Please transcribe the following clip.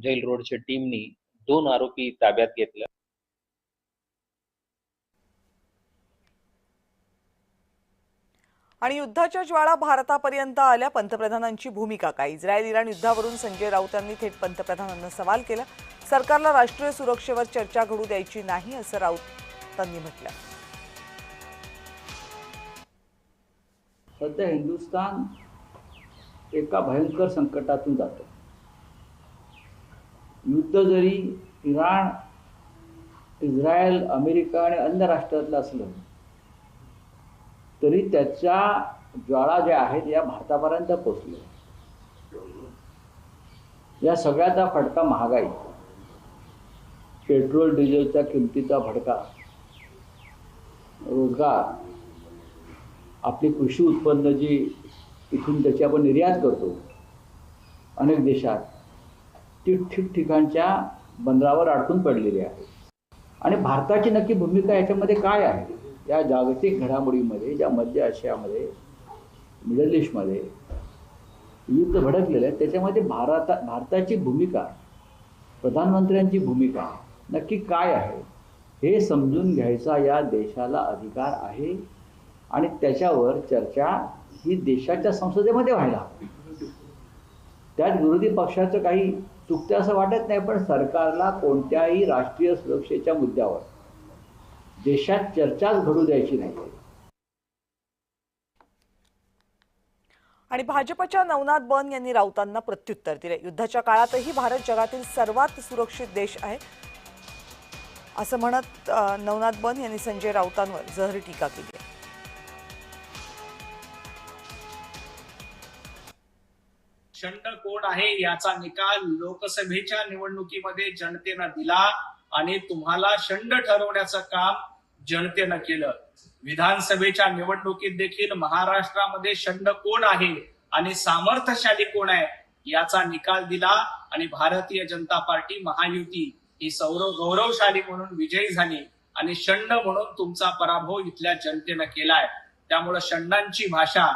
Gel रोडच्या टीमनी 2 आरोपी ताब्यात घेतले. आणि युद्धाच्या ज्वाळा भारतापर्यंत आल्या, पंतप्रधानांची भूमिका काय? इस्रायल-इराण युद्धावरून संजय राऊतांनी थेट पंतप्रधानांना सवाल केला. सरकारला राष्ट्रीय सुरक्षेवर चर्चा घडू द्यायची नाही असं राऊतांनी म्हटलं. सध्या हिंदुस्थान एका भयंकर संकटातून जातं. युद्ध जरी इराण, इस्रायल, अमेरिका आणि अन्य राष्ट्रातलं असलं तरी त्याच्या ज्वाळा ज्या आहेत या भारतापर्यंत पोहोचल्या. या सगळ्याचा फटका महागाई, पेट्रोल डिझेलच्या किमतीचा फटका, रोजगार, आपली कृषी उत्पन्न जी इथून त्याची आपण निर्यात करतो अनेक देशात, ती ठिकठिकाणच्या बंदरावर अडकून पडलेली आहे. आणि भारताची नक्की भूमिका याच्यामध्ये काय आहे? या जागतिक घडामोडीमध्ये, ज्या मध्य आशियामध्ये, मिडल ईस्टमध्ये युद्ध भडकलेलं आहे, त्याच्यामध्ये भारताची भूमिका, प्रधानमंत्र्यांची भूमिका नक्की काय आहे हे समजून घ्यायचा या देशाला अधिकार आहे. आणि त्याच्यावर चर्चा ही देशाच्या संसदेमध्ये व्हायला हवी. त्यात विरोधी पक्षाचं काही चुकतं असं वाटत नाही, पण सरकारला कोणत्याही राष्ट्रीय सुरक्षेच्या मुद्द्यावर देशात चर्चाच घडू द्यायची नाही. आणि भाजपच्या नवनाथ बन यांनी राऊतांना प्रत्युत्तर दिले. युद्धाच्या काळातही भारत जगातील सर्वात सुरक्षित देश आहे असं म्हणत नवनाथ बन यांनी संजय राऊतांवर जहरी टीका केली. शंड कोण आहे याचा निकाल लोकसभेच्या निवडणुकीमध्ये जनतेनं दिला आणि तुम्हाला शंड ठरवण्याचं काम जनतेनं केलं. विधानसभेच्या निवडणुकीत देखील महाराष्ट्रामध्ये शंड कोण आहे आणि सामर्थ्यशाली कोण आहे याचा निकाल दिला आणि भारतीय जनता पार्टी महायुती ही गौरवशाली म्हणून विजयी झाली आणि शंड म्हणून तुमचा पराभव इथल्या जनतेनं केलाय. त्यामुळे शंडांची भाषा